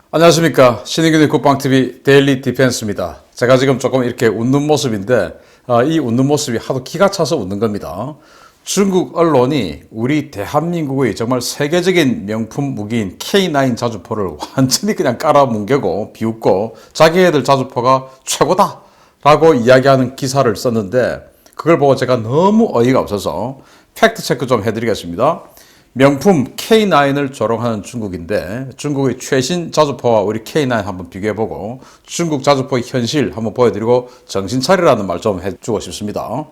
안녕하십니까. 신인균의 국방TV 데일리 디펜스입니다. 제가 지금 조금 이렇게 웃는 모습인데 이 웃는 모습이 하도 기가 차서 웃는 겁니다. 중국 언론이 우리 대한민국의 정말 세계적인 명품 무기인 K9 자주포를 완전히 그냥 깔아뭉개고 비웃고 자기네들 자주포가 최고다 라고 이야기하는 기사를 썼는데, 그걸 보고 제가 너무 어이가 없어서 팩트체크 좀 해드리겠습니다. 명품 K9을 조롱하는 중국인데, 중국의 최신 자주포와 우리 K9 한번 비교해보고 중국 자주포의 현실 한번 보여드리고 정신 차리라는 말 좀 해주고 싶습니다.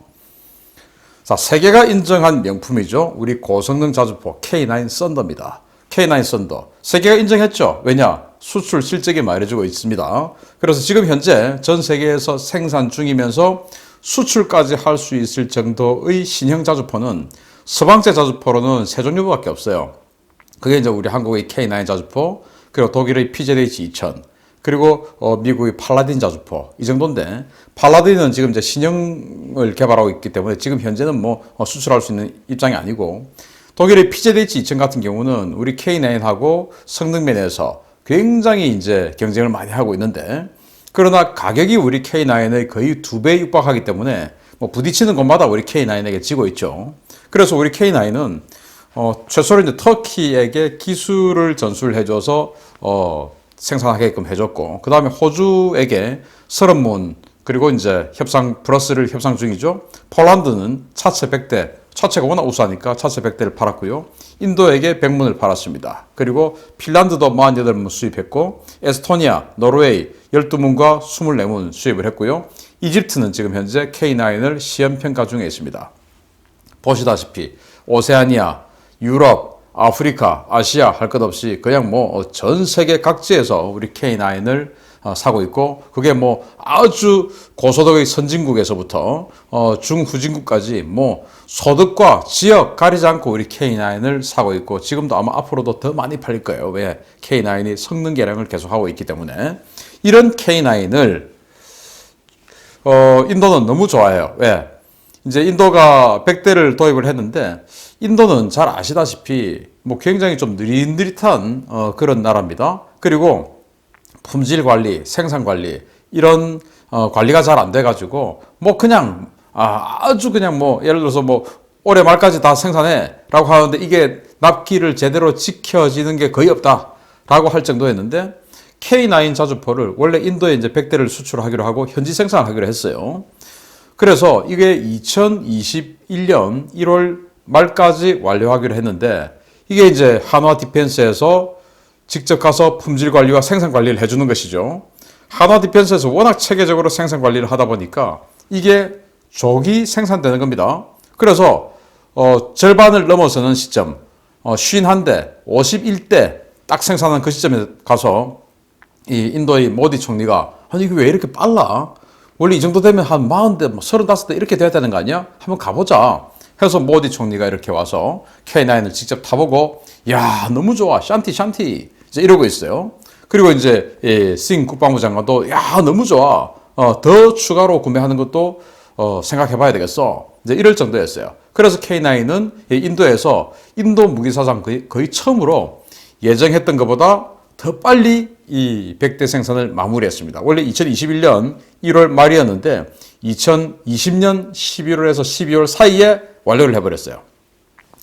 자, 세계가 인정한 명품이죠. 우리 고성능 자주포 K9 썬더입니다. K9 썬더 세계가 인정했죠. 왜냐? 수출 실적이 말해주고 있습니다. 그래서 지금 현재 전 세계에서 생산 중이면서 수출까지 할 수 있을 정도의 신형 자주포는 서방제 자주포로는 세 종류밖에 없어요. 그게 이제 우리 한국의 K9 자주포, 그리고 독일의 PZH-2000, 그리고 미국의 팔라딘 자주포, 이 정도인데, 팔라딘은 지금 이제 신형을 개발하고 있기 때문에 지금 현재는 뭐 수출할 수 있는 입장이 아니고, 독일의 PZH-2000 같은 경우는 우리 K9하고 성능 면에서 굉장히 이제 경쟁을 많이 하고 있는데, 그러나 가격이 우리 K9의 거의 2배 육박하기 때문에 뭐 부딪히는 곳마다 우리 K9에게 지고 있죠. 그래서 우리 K9은 최소로 이제 터키에게 기술을 전수를 해줘서 생산하게끔 해줬고, 그 다음에 호주에게 서른문, 그리고 이제 플러스를 협상 중이죠. 폴란드는 차체 100대, 차체가 워낙 우수하니까 차체 100대를 팔았고요. 인도에게 100문을 팔았습니다. 그리고 핀란드도 48문 수입했고, 에스토니아, 노르웨이 12문과 24문 수입을 했고요. 이집트는 지금 현재 K9을 시험 평가 중에 있습니다. 보시다시피 오세아니아, 유럽, 아프리카, 아시아 할 것 없이 그냥 뭐 전 세계 각지에서 우리 K9을 사고 있고, 그게 뭐 아주 고소득의 선진국에서부터 중후진국까지 뭐 소득과 지역 가리지 않고 우리 K9을 사고 있고, 지금도 아마 앞으로도 더 많이 팔릴 거예요. 왜? K9이 성능 개량을 계속하고 있기 때문에. 이런 K9을 인도는 너무 좋아해요. 왜? 이제 인도가 100대를 도입을 했는데, 인도는 잘 아시다시피 뭐 굉장히 좀 느릿느릿한 그런 나라입니다. 그리고 품질 관리, 생산 관리 이런 관리가 잘 안 돼가지고 뭐 그냥 아주 그냥 뭐 예를 들어서 뭐 올해 말까지 다 생산해라고 하는데 이게 납기를 제대로 지켜지는 게 거의 없다라고 할 정도였는데, K9 자주포를 원래 인도에 이제 100대를 수출하기로 하고 현지 생산하기로 했어요. 그래서 이게 2021년 1월 말까지 완료하기로 했는데, 이게 이제 한화 디펜스에서 직접 가서 품질 관리와 생산 관리를 해주는 것이죠. 한화 디펜스에서 워낙 체계적으로 생산 관리를 하다 보니까 이게 조기 생산되는 겁니다. 그래서 절반을 넘어서는 시점, 51대, 51대 딱 생산한 그 시점에 가서 이 인도의 모디 총리가, 아니 이게 왜 이렇게 빨라? 원래 이 정도 되면 한 40대, 35대 이렇게 돼야 되는 거 아니야? 한번 가보자 해서 모디 총리가 이렇게 와서 K9을 직접 타보고, 야 너무 좋아, 샨티 이제 이러고 있어요. 그리고 이제 싱 국방부 장관도 야 너무 좋아, 더 추가로 구매하는 것도 생각해봐야 되겠어, 이제 이럴 정도였어요. 그래서 K9은 인도에서 인도 무기사상 거의 처음으로 예정했던 것보다 더 빨리 이 100대 생산을 마무리했습니다. 원래 2021년 1월 말이었는데 2020년 11월에서 12월 사이에 완료를 해버렸어요.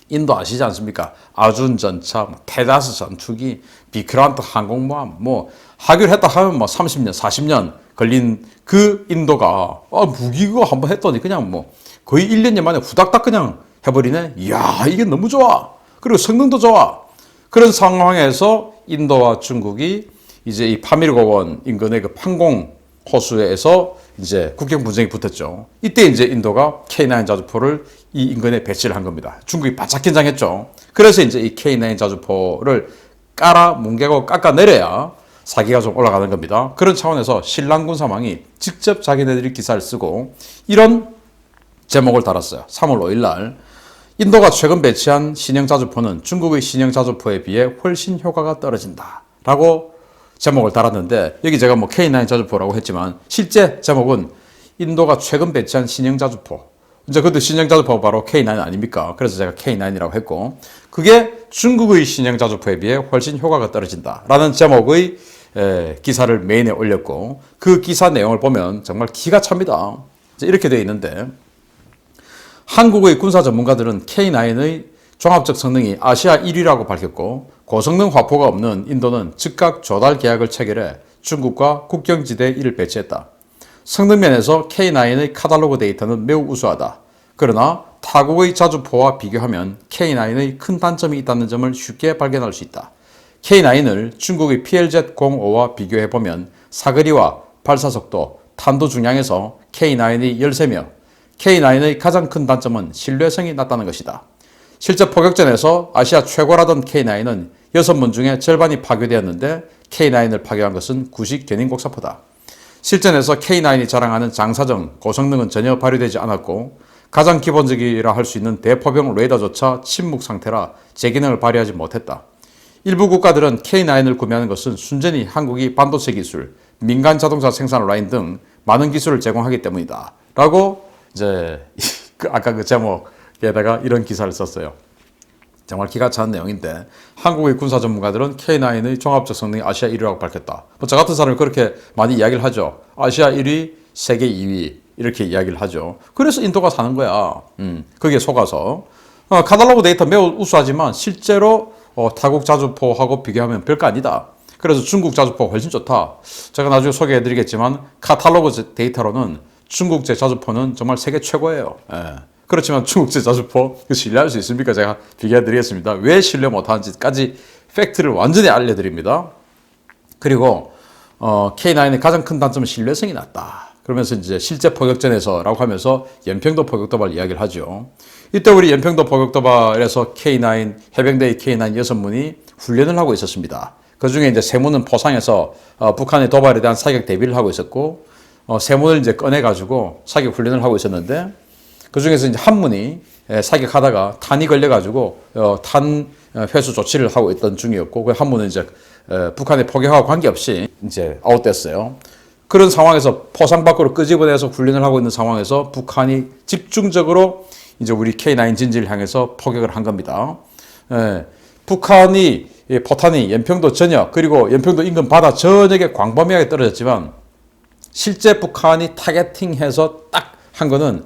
인도 아시지 않습니까? 아준 전차, 테자스 전투기, 비크란트 항공모함, 뭐 하기로 했다 하면 뭐 30년, 40년 걸린 그 인도가 무기 그거 한번 했더니 그냥 뭐 거의 1년 만에 후닥닥 그냥 해버리네. 이야 이게 너무 좋아. 그리고 성능도 좋아. 그런 상황에서 인도와 중국이 이제 이 파밀고원 인근의 그 판공 호수에서 이제 국경 분쟁이 붙었죠. 이때 이제 인도가 K9 자주포를 이 인근에 배치를 한 겁니다. 중국이 바짝 긴장했죠. 그래서 이제 이 K9 자주포를 뭉개고 깎아내려야 사기가 좀 올라가는 겁니다. 그런 차원에서 신랑군 사망이 직접 자기네들이 기사를 쓰고 이런 제목을 달았어요. 3월 5일 날. 인도가 최근 배치한 신형 자주포는 중국의 신형 자주포에 비해 훨씬 효과가 떨어진다 라고 제목을 달았는데, 여기 제가 뭐 K9 자주포라고 했지만 실제 제목은 인도가 최근 배치한 신형 자주포, 이제 그것도 신형 자주포가 바로 K9 아닙니까? 그래서 제가 K9이라고 했고, 그게 중국의 신형 자주포에 비해 훨씬 효과가 떨어진다 라는 제목의 기사를 메인에 올렸고 그 기사 내용을 보면 정말 기가 찹니다. 이렇게 되어 있는데 한국의 군사 전문가들은 K9의 종합적 성능이 아시아 1위라고 밝혔고 고성능 화포가 없는 인도는 즉각 조달 계약을 체결해 중국과 국경지대에 이를 배치했다. 성능 면에서 K9의 카탈로그 데이터는 매우 우수하다. 그러나 타국의 자주포와 비교하면 K9의 큰 단점이 있다는 점을 쉽게 발견할 수 있다. K9을 중국의 PLZ-05와 비교해보면 사거리와 발사속도, 탄도 중량에서 K9이 13며 K9의 가장 큰 단점은 신뢰성이 낮다는 것이다. 실제 포격전에서 아시아 최고라던 K9은 6문 중에 절반이 파괴되었는데 K9을 파괴한 것은 구식 견인곡사포다. 실전에서 K9이 자랑하는 장사정, 고성능은 전혀 발휘되지 않았고 가장 기본적이라 할 수 있는 대포병 레이더조차 침묵 상태라 제기능을 발휘하지 못했다. 일부 국가들은 K9을 구매하는 것은 순전히 한국이 반도체 기술, 민간 자동차 생산 라인 등 많은 기술을 제공하기 때문이다. 라고 이제 아까 그 제목에다가 이런 기사를 썼어요. 정말 기가 찬 내용인데 한국의 군사 전문가들은 K9의 종합적 성능이 아시아 1위라고 밝혔다. 저 같은 사람이 그렇게 많이 이야기를 하죠. 아시아 1위, 세계 2위 이렇게 이야기를 하죠. 그래서 인도가 사는 거야. 거기에 속아서. 카탈로그 데이터 매우 우수하지만 실제로 타국 자주포하고 비교하면 별거 아니다. 그래서 중국 자주포가 훨씬 좋다. 제가 나중에 소개해드리겠지만 카탈로그 데이터로는 중국제 자주포는 정말 세계 최고예요. 그렇지만 중국제 자주포 신뢰할 수 있습니까? 제가 비교해드리겠습니다. 왜 신뢰 못하는지까지 팩트를 완전히 알려드립니다. 그리고 K9의 가장 큰 단점은 신뢰성이 낮다. 그러면서 이제 실제 포격전에서라고 하면서 연평도 포격도발 이야기를 하죠. 이때 우리 연평도 포격도발에서 K9 해병대의 K9 6문이 훈련을 하고 있었습니다. 그 중에 이제 3문은 포상에서 북한의 도발에 대한 사격 대비를 하고 있었고 3문을 이제 꺼내 가지고 사격 훈련을 하고 있었는데 그 중에서 이제 한 문이 사격하다가 탄이 걸려 가지고 탄 회수 조치를 하고 있던 중이었고 그 한 문은 이제 북한의 포격하고 관계없이 이제 아웃됐어요. 그런 상황에서 포상 밖으로 끄집어내서 훈련을 하고 있는 상황에서 북한이 집중적으로 이제 우리 K9 진지를 향해서 포격을 한 겁니다. 북한이 포탄이 연평도 전역 그리고 연평도 인근 바다 전역에 광범위하게 떨어졌지만 실제 북한이 타겟팅해서 딱 한 거는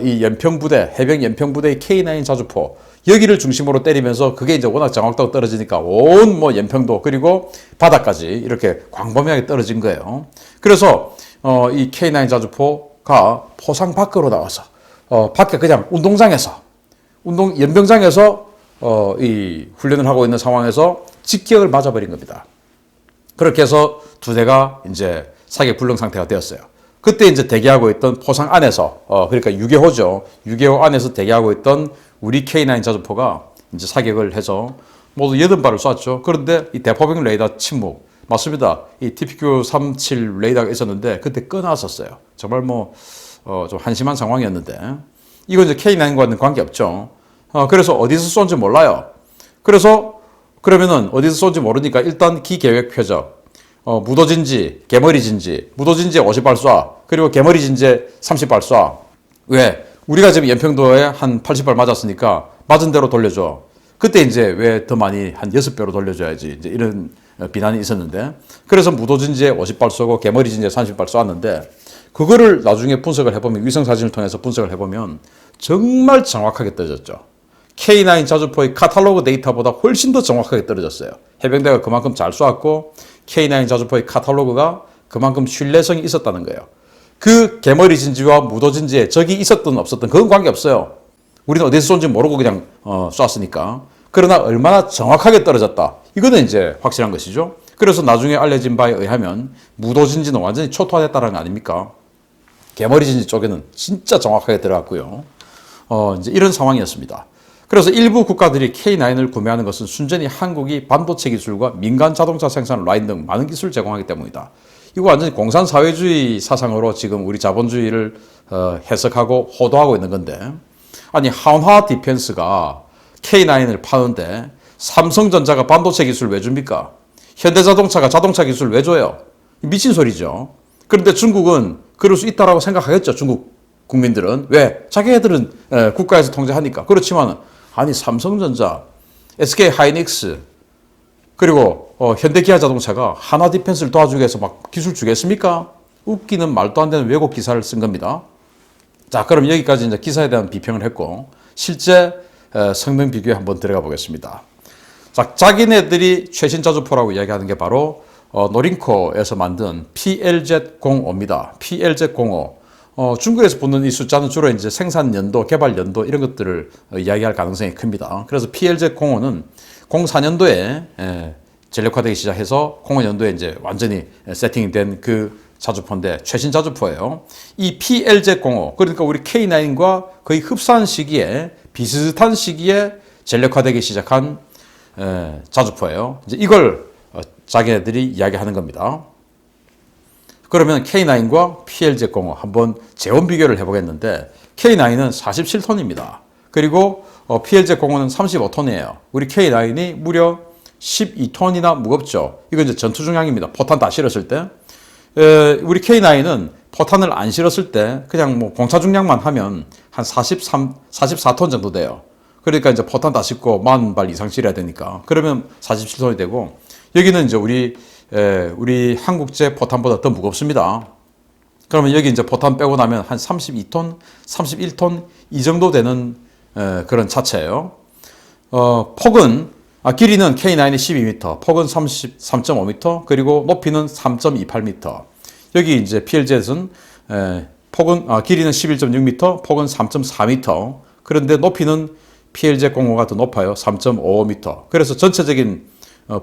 이 연평부대 해병 연평부대의 K9 자주포 여기를 중심으로 때리면서 그게 이제 워낙 정확도가 떨어지니까 온 뭐 연평도 그리고 바다까지 이렇게 광범위하게 떨어진 거예요. 그래서 이 K9 자주포가 포상 밖으로 나와서 밖에 그냥 운동장에서 연병장에서 이 훈련을 하고 있는 상황에서 직격을 맞아버린 겁니다. 그렇게 해서 두 대가 이제 사격 불능 상태가 되었어요. 그때 이제 대기하고 있던 포상 안에서 그러니까 유계호죠. 유계호 안에서 대기하고 있던 우리 K9 자주포가 이제 사격을 해서 모두 80발을 쐈죠. 그런데 이 대포병 레이더 침묵 맞습니다. 이 TPQ-37 레이더가 있었는데 그때 꺼놨었어요. 정말 뭐 좀 한심한 상황이었는데 이건 이제 K9과는 관계없죠. 그래서 어디서 쏜지 몰라요. 그래서 그러면은 어디서 쏜지 모르니까 일단 기계획 표적 무도진지, 개머리진지, 무도진지에 50발 쏴. 그리고 개머리진지에 30발 쏴. 왜? 우리가 지금 연평도에 한 80발 맞았으니까 맞은 대로 돌려줘. 그때 이제 왜 더 많이 한 6배로 돌려줘야지. 이제 이런 비난이 있었는데. 그래서 무도진지에 50발 쏘고 개머리진지에 30발 쏘았는데 그거를 나중에 분석을 해보면 위성사진을 통해서 분석을 해보면 정말 정확하게 떨어졌죠. K9 자주포의 카탈로그 데이터보다 훨씬 더 정확하게 떨어졌어요. 해병대가 그만큼 잘 쏘았고 K9 자주포의 카탈로그가 그만큼 신뢰성이 있었다는 거예요. 그 개머리 진지와 무도 진지에 적이 있었든 없었든 그건 관계없어요. 우리는 어디서 쏜지 모르고 그냥 쐈으니까. 그러나 얼마나 정확하게 떨어졌다. 이거는 이제 확실한 것이죠. 그래서 나중에 알려진 바에 의하면 무도 진지는 완전히 초토화됐다는 거 아닙니까? 개머리 진지 쪽에는 진짜 정확하게 들어갔고요. 이제 이런 상황이었습니다. 그래서 일부 국가들이 K9을 구매하는 것은 순전히 한국이 반도체 기술과 민간 자동차 생산 라인 등 많은 기술을 제공하기 때문이다. 이거 완전히 공산사회주의 사상으로 지금 우리 자본주의를 해석하고 호도하고 있는 건데 아니 한화 디펜스가 K9을 파는데 삼성전자가 반도체 기술 왜 줍니까? 현대자동차가 자동차 기술 왜 줘요? 미친 소리죠. 그런데 중국은 그럴 수 있다라고 생각하겠죠. 중국 국민들은. 왜? 자기네들은 국가에서 통제하니까. 그렇지만 아니 삼성전자, SK 하이닉스 그리고 현대기아 자동차가 하나 디펜스를 도와주기 위해서 막 기술 주겠습니까? 웃기는 말도 안 되는 왜곡 기사를 쓴 겁니다. 자, 그럼 여기까지 이제 기사에 대한 비평을 했고, 실제 성능 비교에 한번 들어가 보겠습니다. 자, 자기네들이 최신 자주포라고 이야기하는 게 바로 노린코에서 만든 PLZ05입니다. PLZ05. 중국에서 붙는 이 숫자는 주로 이제 생산 연도, 개발 연도 이런 것들을 이야기할 가능성이 큽니다. 그래서 PLZ05는 04년도에 전력화되기 시작해서 05년도에 이제 완전히 세팅이 된 그 자주포인데 최신 자주포예요. 이 PLZ05 그러니까 우리 K9과 거의 흡사한 시기에 비슷한 시기에 전력화되기 시작한 자주포예요. 이제 이걸 자기네들이 이야기하는 겁니다. 그러면 K9과 PLZ05 한번 재원 비교를 해보겠는데 K9은 47톤입니다. 그리고 PLZ05는 35톤이에요. 우리 K9이 무려 12톤이나 무겁죠. 이건 이제 전투 중량입니다. 포탄 다 실었을 때. 우리 K9은 포탄을 안 실었을 때 그냥 뭐 공차 중량만 하면 한 44톤 정도 돼요. 그러니까 이제 포탄 다 싣고 40발 이상 실어야 되니까. 그러면 47톤이 되고 여기는 이제 우리 한국제 포탄보다 더 무겁습니다. 그러면 여기 이제 포탄 빼고 나면 한 32톤, 31톤 이 정도 되는 그런 차체예요. 폭은 길이는 K9이 12m, 폭은 33.5m, 그리고 높이는 3.28m. 여기 이제 PLZ는 폭은 길이는 11.6m, 폭은 3.4m. 그런데 높이는 PLZ05가 더 높아요. 3.5m. 그래서 전체적인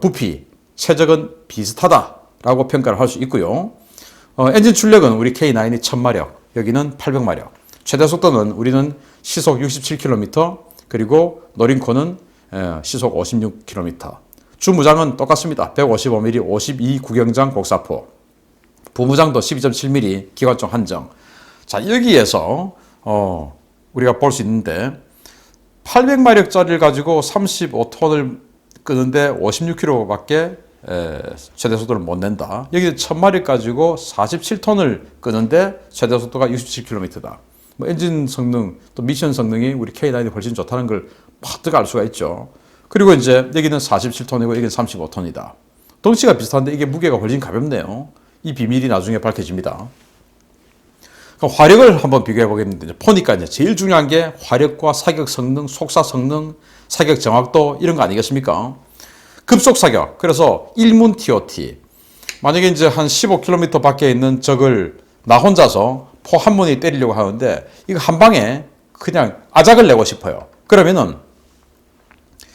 부피, 최적은 비슷하다라고 평가를 할 수 있고요. 엔진 출력은 우리 K9이 1000마력, 여기는 800마력. 최대 속도는 우리는 시속 67km, 그리고 노린코는 시속 56km. 주무장은 똑같습니다. 155mm 52 구경장 곡사포. 부무장도 12.7mm 기관총 한정. 자, 여기에서 우리가 볼 수 있는데 800마력짜리를 가지고 35톤을 끄는데 56km밖에 최대 속도를 못 낸다. 여기 1000마력 가지고 47톤을 끄는데 최대 속도가 67km다. 뭐 엔진 성능 또 미션 성능이 우리 K9이 훨씬 좋다는 걸 파뜩 알 수가 있죠. 그리고 이제 여기는 47톤이고 여기는 35톤이다. 덩치가 비슷한데 이게 무게가 훨씬 가볍네요. 이 비밀이 나중에 밝혀집니다. 그럼 화력을 한번 비교해 보겠는데 보니까 이제 제일 중요한 게 화력과 사격 성능, 속사 성능, 사격 정확도 이런 거 아니겠습니까? 급속 사격. 그래서 1문 TOT. 만약에 이제 한 15km 밖에 있는 적을 나 혼자서 포 한 문이 때리려고 하는데 이거 한 방에 그냥 아작을 내고 싶어요. 그러면은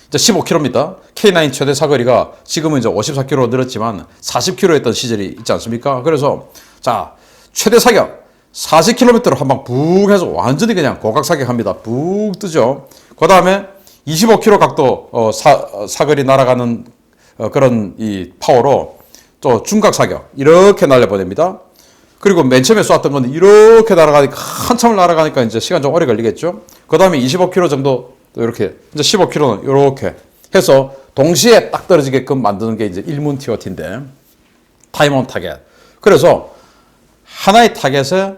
이제 15km입니다. K9 최대 사거리가 지금은 이제 54km로 늘었지만 40km였던 시절이 있지 않습니까? 그래서 자, 최대 사격 40km로 한 방 붕 해서 완전히 그냥 고각 사격합니다. 붕 뜨죠. 그 다음에 25km 각도 사거리 날아가는 그런 이 파워로 또 중각 사격 이렇게 날려보냅니다. 그리고 맨 처음에 쏘았던 건 이렇게 날아가니까 한참을 날아가니까 이제 시간 좀 오래 걸리겠죠. 그 다음에 25km 정도 이렇게 이제 15km는 이렇게 해서 동시에 딱 떨어지게끔 만드는 게 이제 1문 TOT인데 타임온 타겟. 그래서 하나의 타겟에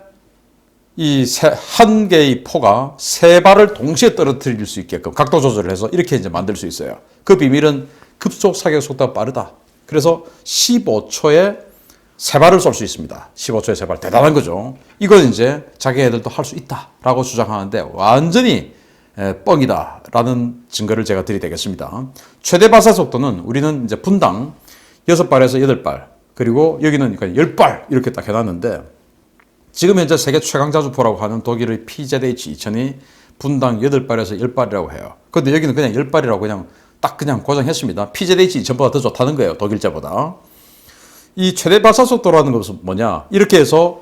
한 개의 포가 세 발을 동시에 떨어뜨릴 수 있게끔 각도 조절을 해서 이렇게 이제 만들 수 있어요. 그 비밀은 급속 사격 속도가 빠르다. 그래서 15초에 세 발을 쏠 수 있습니다. 15초에 세 발. 대단한 거죠. 이건 이제 자기네들도 할 수 있다라고 주장하는데 완전히 뻥이다라는 증거를 제가 드리겠습니다. 최대 발사 속도는 우리는 이제 분당 6발에서 8발. 그리고 여기는 그러니까 10발 이렇게 딱 해놨는데 지금 현재 세계 최강 자주포라고 하는 독일의 PZH-2000이 분당 8발에서 10발이라고 해요. 그런데 여기는 그냥 10발이라고 그냥 고정했습니다. PZH-2000보다 더 좋다는 거예요. 독일제보다. 이 최대 발사 속도라는 것은 뭐냐? 이렇게 해서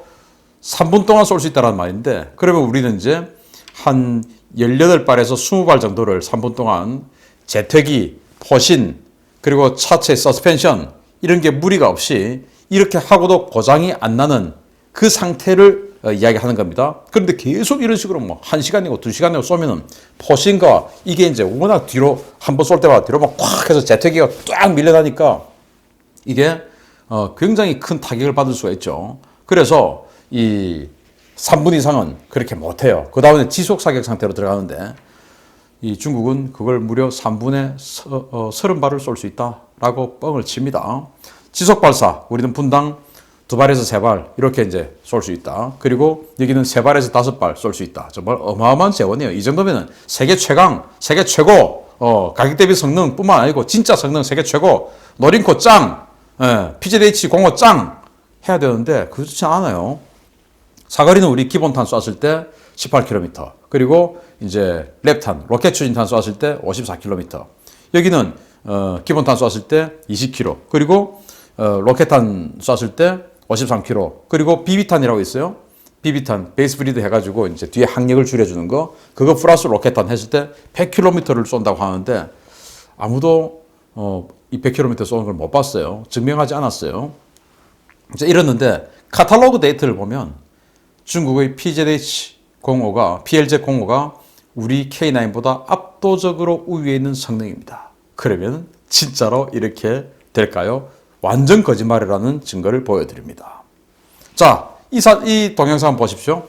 3분 동안 쏠 수 있다는 말인데 그러면 우리는 이제 한 18발에서 20발 정도를 3분 동안 재퇴기, 포신, 그리고 차체 서스펜션 이런 게 무리가 없이 이렇게 하고도 고장이 안 나는 그 상태를 이야기하는 겁니다. 그런데 계속 이런 식으로 뭐 1시간이고 2시간이고 쏘면은 포신과 이게 이제 워낙 뒤로 한번 쏠 때마다 뒤로 막 꽉 해서 재퇴기가 쫙 밀려나니까 이게 굉장히 큰 타격을 받을 수가 있죠. 그래서 이 3분 이상은 그렇게 못해요. 그 다음에 지속 사격 상태로 들어가는데 이 중국은 그걸 무려 3분의 30발을 쏠 수 있다라고 뻥을 칩니다. 지속 발사, 우리는 분당 2발에서 3발 이렇게 이제 쏠 수 있다. 그리고 여기는 3발에서 5발 쏠 수 있다. 정말 어마어마한 재원이에요. 이 정도면은 세계 최강, 세계 최고, 가격 대비 성능뿐만 아니고 진짜 성능 세계 최고, 노린코 짱, PZH 05 짱 해야 되는데 그렇지 않아요. 사거리는 우리 기본탄 쐈을 때 18km, 그리고 이제 랩탄, 로켓 추진탄 쐈을 때 54km. 여기는 기본탄 쐈을 때 20km, 그리고 로켓탄 쐈을 때 53km, 그리고 비비탄이라고 있어요. 비비탄, 베이스 브리드 해가지고 이제 뒤에 항력을 줄여주는 거, 그거 플러스 로켓탄 했을 때 100km를 쏜다고 하는데 아무도 이 100km 쏘는 걸 못 봤어요. 증명하지 않았어요. 이제 이랬는데 카탈로그 데이터를 보면 중국의 PZH-05가, PLZ-05가 우리 K9보다 압도적으로 우위에 있는 성능입니다. 그러면 진짜로 이렇게 될까요? 완전 거짓말이라는 증거를 보여드립니다. 자, 이 동영상 보십시오.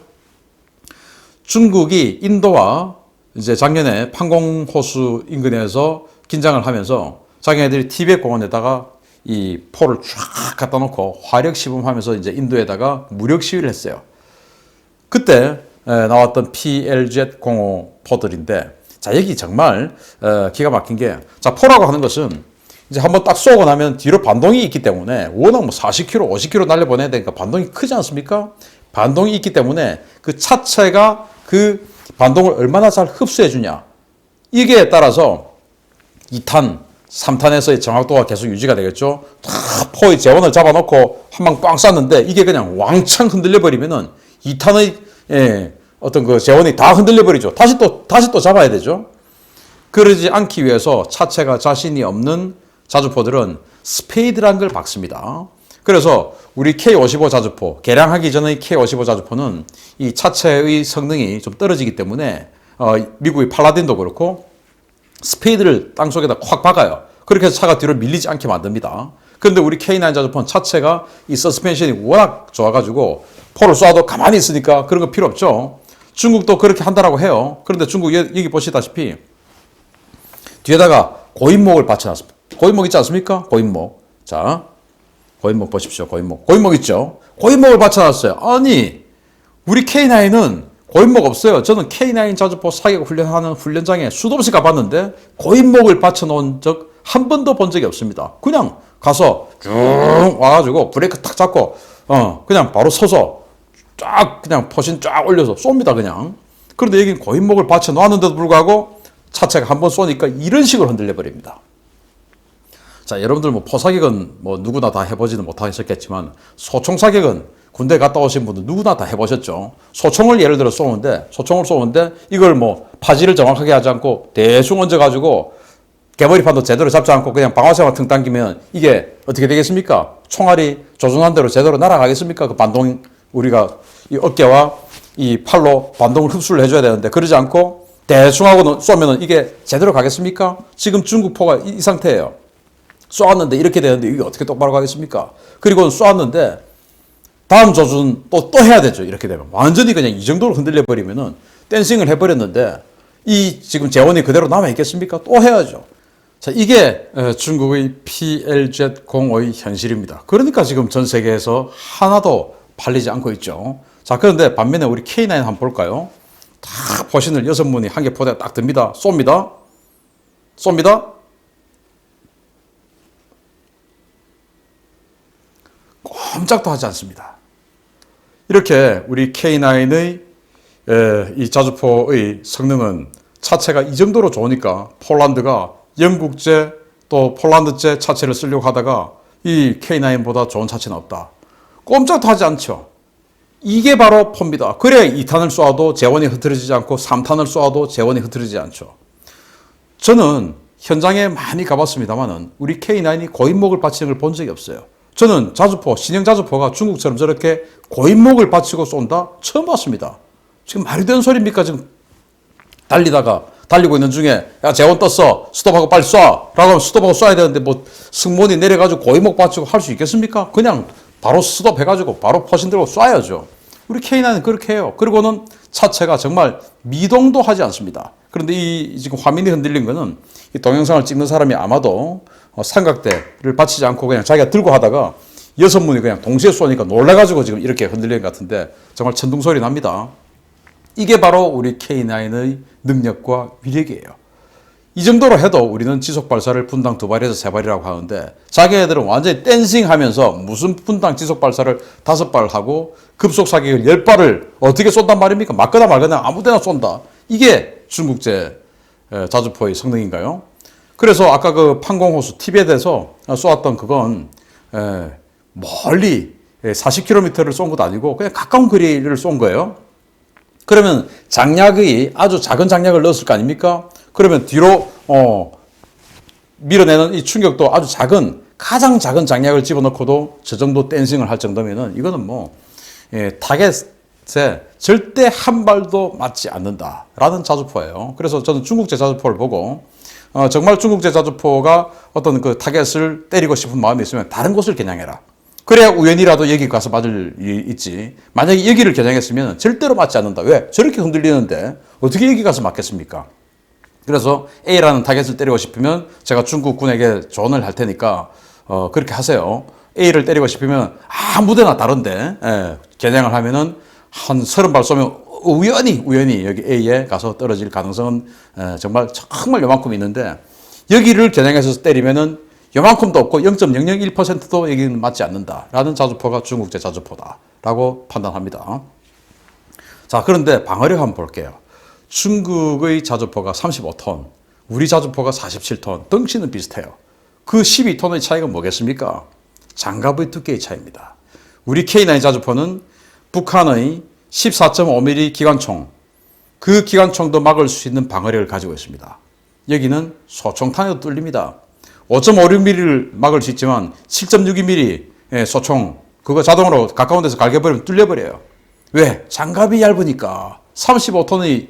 중국이 인도와 이제 작년에 판공호수 인근에서 긴장을 하면서 자기네들이 티베트 공원에다가 이 포를 쫙 갖다 놓고 화력 시범하면서 이제 인도에다가 무력 시위를 했어요. 그때 나왔던 PLZ-05 포들인데, 자, 여기 정말 기가 막힌 게, 자, 포라고 하는 것은 이제 한번 딱 쏘고 나면 뒤로 반동이 있기 때문에 워낙 뭐 40km, 50km 날려보내야 되니까 반동이 크지 않습니까? 반동이 있기 때문에 그 차체가 그 반동을 얼마나 잘 흡수해 주냐, 이게 따라서 2탄, 3탄에서의 정확도가 계속 유지가 되겠죠. 다 포의 재원을 잡아놓고 한 방 빵 쐈는데 이게 그냥 왕창 흔들려 버리면은 2탄의 어떤 그 재원이 다 흔들려 버리죠. 다시 또 잡아야 되죠. 그러지 않기 위해서 차체가 자신이 없는 자주포들은 스페이드라는 걸 박습니다. 그래서 우리 K55 자주포, 개량하기 전의 K55 자주포는 이 차체의 성능이 좀 떨어지기 때문에 미국의 팔라딘도 그렇고 스페이드를 땅속에다 콱 박아요. 그렇게 해서 차가 뒤로 밀리지 않게 만듭니다. 그런데 우리 K9 자주포는 차체가 이 서스펜션이 워낙 좋아가지고 포를 쏴도 가만히 있으니까 그런 거 필요 없죠. 중국도 그렇게 한다라고 해요. 그런데 중국 여기 보시다시피 뒤에다가 고인목을 받쳐놨습니다. 고인목 있지 않습니까? 고인목. 자, 고인목 보십시오. 고인목 있죠? 고인목을 받쳐놨어요. 아니, 우리 K9은 고인목 없어요. 저는 K9 자주포 사격 훈련하는 훈련장에 수도 없이 가봤는데 고인목을 받쳐놓은 적 한 번도 본 적이 없습니다. 그냥 가서 쭉 와가지고 브레이크 탁 잡고 그냥 바로 서서 쫙 그냥 포신 쫙 올려서 쏩니다. 그냥. 그런데 여긴 고인목을 받쳐놓았는데도 불구하고 차체가 한 번 쏘니까 이런 식으로 흔들려 버립니다. 자, 여러분들 뭐 포사격은 뭐 누구나 다 해보지는 못하셨겠지만 소총 사격은 군대 갔다 오신 분들 누구나 다 해보셨죠. 소총을 예를 들어 소총을 쏘는데 이걸 뭐 파지를 정확하게 하지 않고 대충 얹어가지고 개머리판도 제대로 잡지 않고 그냥 방아쇠만 등 당기면 이게 어떻게 되겠습니까? 총알이 조준한 대로 제대로 날아가겠습니까? 그 반동, 우리가 이 어깨와 이 팔로 반동을 흡수를 해줘야 되는데 그러지 않고 대충 하고 쏘면은 이게 제대로 가겠습니까? 지금 중국 포가 이 상태예요. 쏘았는데 이렇게 되는데 이게 어떻게 똑바로 가겠습니까? 그리고 쏘았는데 다음 조준 또 해야 되죠. 이렇게 되면 완전히 그냥 이 정도로 흔들려 버리면은 댄싱을 해버렸는데 이 지금 재원이 그대로 남아 있겠습니까? 또 해야죠. 자, 이게 중국의 PLZ-05의 현실입니다. 그러니까 지금 전 세계에서 하나도 팔리지 않고 있죠. 자, 그런데 반면에 우리 K9 한번 볼까요? 다 포신을 6문이 한 개 포대가 딱 듭니다. 쏩니다. 꼼짝도 하지 않습니다. 이렇게 우리 K9의 이 자주포의 성능은 차체가 이 정도로 좋으니까 폴란드가 영국제 또 폴란드제 차체를 쓰려고 하다가 이 K9보다 좋은 차체는 없다. 꼼짝도 하지 않죠. 이게 바로 포입니다. 그래야 2탄을 쏘아도 재원이 흐트러지지 않고 3탄을 쏘아도 재원이 흐트러지지 않죠. 저는 현장에 많이 가봤습니다만은 우리 K9이 고인목을 받치는 걸 본 적이 없어요. 저는 자주포, 신형 자주포가 중국처럼 저렇게 고인목을 받치고 쏜다? 처음 봤습니다. 지금 말이 되는 소리입니까? 지금 달리고 있는 중에 야, 재원 떴어. 스톱하고 빨리 쏴. 라고 하면 스톱하고 쏴야 되는데 뭐 승무원이 내려가지고 고인목 받치고 할 수 있겠습니까? 그냥 바로 스톱해가지고 바로 포신 들고 쏴야죠. 우리 K9은 그렇게 해요. 그리고는 차체가 정말 미동도 하지 않습니다. 그런데 이 지금 화면이 흔들린 거는 이 동영상을 찍는 사람이 아마도 삼각대를 받치지 않고 그냥 자기가 들고 하다가 6문이 그냥 동시에 쏘니까 놀래가지고 지금 이렇게 흔들리는 것 같은데 정말 천둥소리 납니다. 이게 바로 우리 K9의 능력과 위력이에요. 이 정도로 해도 우리는 지속 발사를 분당 2발에서 3발이라고 하는데 자기네들은 완전히 댄싱 하면서 무슨 분당 지속 발사를 5발 하고 급속 사격을 10발을 어떻게 쏜단 말입니까? 맞거나 말거나 아무 데나 쏜다. 이게 중국제 자주포의 성능인가요? 그래서 아까 그 판공호수 티벳에서 쏘았던 그건 멀리 40km를 쏜 것도 아니고 그냥 가까운 거리를 쏜 거예요. 그러면 장약의 아주 작은 장약을 넣었을 거 아닙니까? 그러면 뒤로 밀어내는 이 충격도 아주 작은 가장 작은 장약을 집어넣고도 저 정도 댄싱을 할 정도면은 이거는 뭐 타겟에 절대 한 발도 맞지 않는다라는 자주포예요. 그래서 저는 중국제 자주포를 보고 정말 중국제 자주포가 어떤 그 타겟을 때리고 싶은 마음이 있으면 다른 곳을 겨냥해라. 그래야 우연이라도 여기 가서 맞을 일이 있지. 만약에 여기를 겨냥했으면 절대로 맞지 않는다. 왜? 저렇게 흔들리는데 어떻게 여기 가서 맞겠습니까? 그래서 A라는 타겟을 때리고 싶으면 제가 중국 군에게 조언을 할 테니까 그렇게 하세요. A를 때리고 싶으면 아무 데나 다른데 겨냥을 하면은 한 30발 쏘면 우연히 여기 A에 가서 떨어질 가능성은 정말 요만큼 있는데 여기를 겨냥해서 때리면은 요만큼도 없고 0.001%도 여기는 맞지 않는다라는 자주포가 중국제 자주포다라고 판단합니다. 자, 그런데 방어력 한번 볼게요. 중국의 자주포가 35톤, 우리 자주포가 47톤, 덩치는 비슷해요. 그 12톤의 차이가 뭐겠습니까? 장갑의 두께의 차이입니다. 우리 K9 자주포는 북한의 14.5mm 기관총, 그 기관총도 막을 수 있는 방어력을 가지고 있습니다. 여기는 소총탄에도 뚫립니다. 5.56mm를 막을 수 있지만 7.62mm 소총, 그거 자동으로 가까운 데서 갈겨버리면 뚫려버려요. 왜? 장갑이 얇으니까. 35톤의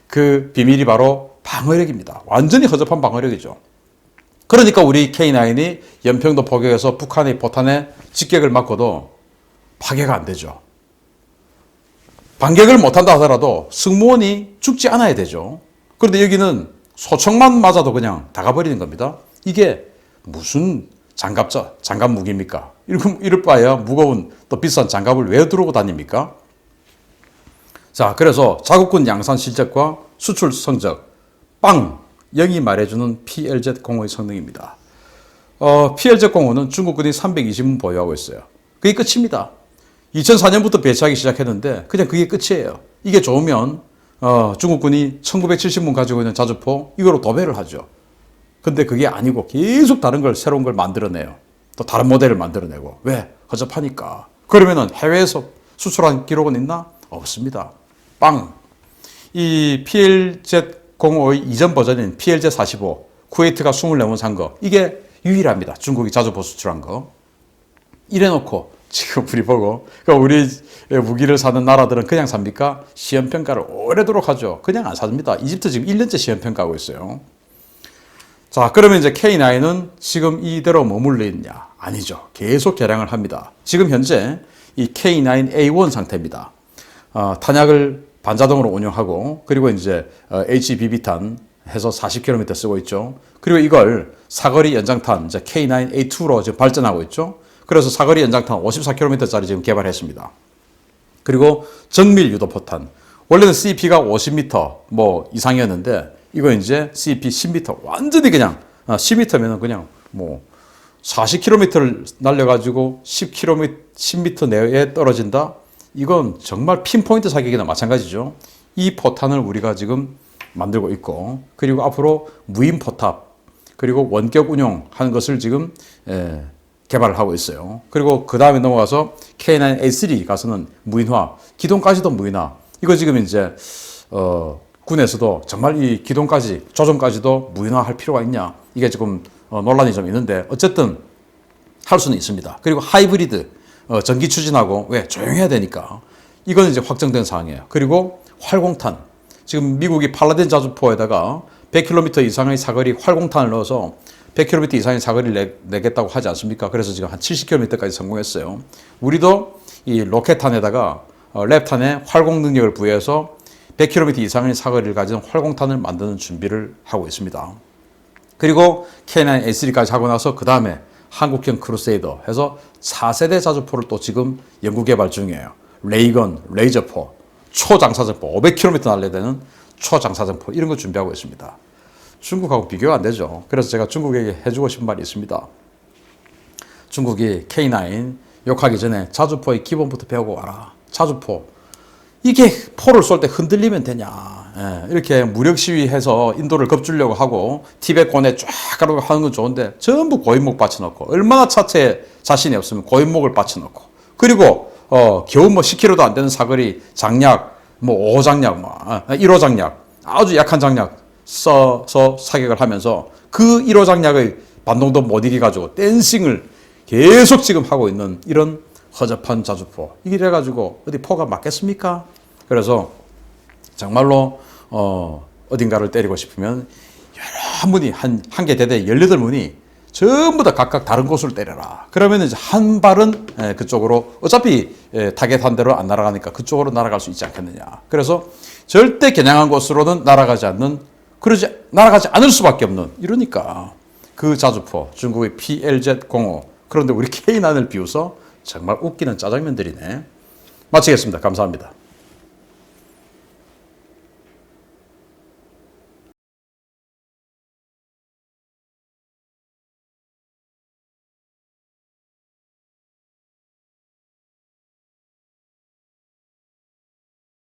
그 비밀이 바로 방어력입니다. 완전히 허접한 방어력이죠. 그러니까 우리 K9이 연평도 포격에서 북한의 포탄에 직격을 맞고도 파괴가 안 되죠. 반격을 못한다 하더라도 승무원이 죽지 않아야 되죠. 그런데 여기는 소총만 맞아도 그냥 다가버리는 겁니다. 이게 무슨 장갑 무기입니까? 이럴 바에야 무거운 또 비싼 장갑을 왜 들고 다닙니까? 자, 그래서 자국군 양산 실적과 수출 성적, 영이 말해주는 PLZ-05의 성능입니다. PLZ-05는 중국군이 320문 보유하고 있어요. 그게 끝입니다. 2004년부터 배치하기 시작했는데 그냥 그게 끝이에요. 이게 좋으면 중국군이 1970문 가지고 있는 자주포 이거로 도배를 하죠. 근데 그게 아니고 계속 다른 걸 새로운 걸 만들어내요. 또 다른 모델을 만들어내고. 왜? 허접하니까. 그러면은 해외에서 수출한 기록은 있나? 없습니다. 이 PLZ-05의 이전 버전인 PLZ-45, 쿠웨이트가 24문 산 거, 이게 유일합니다. 중국이 자주포 수출한 거. 이래놓고 지금 우리 보고, 그러니까 우리 무기를 사는 나라들은 그냥 삽니까? 시험평가를 오래도록 하죠. 그냥 안 삽니다. 이집트 지금 1년째 시험평가하고 있어요. 자, 그러면 이제 K9은 지금 이대로 머물러 있냐? 아니죠. 계속 개량을 합니다. 지금 현재 이 K9A1 상태입니다. 탄약을 반자동으로 운용하고, 그리고 이제 HBB탄 해서 40km 쓰고 있죠. 그리고 이걸 사거리 연장탄 이제 K9A2로 지금 발전하고 있죠. 그래서 사거리 연장탄 54km짜리 지금 개발했습니다. 그리고 정밀 유도포탄. 원래는 CP가 50m 뭐 이상이었는데 이거 이제 CP 10m 완전히 그냥 10m면은 그냥 뭐 40km를 날려가지고 10m 내에 떨어진다. 이건 정말 핀포인트 사격이나 마찬가지죠. 이 포탄을 우리가 지금 만들고 있고, 그리고 앞으로 무인 포탑, 그리고 원격 운용하는 것을 지금 개발을 하고 있어요. 그리고 그 다음에 넘어가서 K9A3 가서는 무인화, 기동까지도 무인화. 이거 지금 이제 군에서도 정말 이 기동까지, 조종까지도 무인화할 필요가 있냐? 이게 지금 논란이 좀 있는데 어쨌든 할 수는 있습니다. 그리고 하이브리드, 전기 추진하고 왜 조용해야 되니까 이건 이제 확정된 사항이에요. 그리고 활공탄, 지금 미국이 팔라딘 자주포에다가 100km 이상의 사거리 활공탄을 넣어서 100km 이상의 사거리를 내겠다고 하지 않습니까? 그래서 지금 한 70km까지 성공했어요. 우리도 이 로켓탄에다가 랩탄에 활공 능력을 부여해서 100km 이상의 사거리를 가진 활공탄을 만드는 준비를 하고 있습니다. 그리고 K9A3까지 하고 나서 그 다음에 한국형 크루세이더 해서 4세대 자주포를 또 지금 연구 개발 중이에요. 레이건, 레이저포, 초장사정포, 500km 날려대는 초장사정포 이런 거 준비하고 있습니다. 중국하고 비교가 안 되죠. 그래서 제가 중국에게 해주고 싶은 말이 있습니다. 중국이 K9 욕하기 전에 자주포의 기본부터 배우고 와라. 자주포. 이게 포를 쏠 때 흔들리면 되냐. 예, 이렇게 무력 시위해서 인도를 겁주려고 하고 티벳 고뇌 쫙 가려고 하는 건 좋은데 전부 고인목 받쳐놓고 얼마나 차체에 자신이 없으면 고인목을 받쳐놓고 그리고 겨우 뭐 10km도 안 되는 사거리 장약, 뭐 5호 장약, 1호 장약 아주 약한 장약 써서 사격을 하면서 그 1호 장약의 반동도 못 이겨가지고 댄싱을 계속 지금 하고 있는 이런 허접한 자주포. 이래가지고 어디 포가 맞겠습니까? 그래서 정말로 어딘가를 때리고 싶으면 여러 문이 한 개 대대 18문이 전부 다 각각 다른 곳을 때려라. 그러면 이제 한 발은 그쪽으로 어차피 타겟한 대로 안 날아가니까 그쪽으로 날아갈 수 있지 않겠느냐. 그래서 절대 겨냥한 곳으로는 날아가지 않을 수밖에 없는 이러니까 그 자주포 중국의 PLZ-05 그런데 우리 K9을 비웃어 정말 웃기는 짜장면들이네. 마치겠습니다. 감사합니다.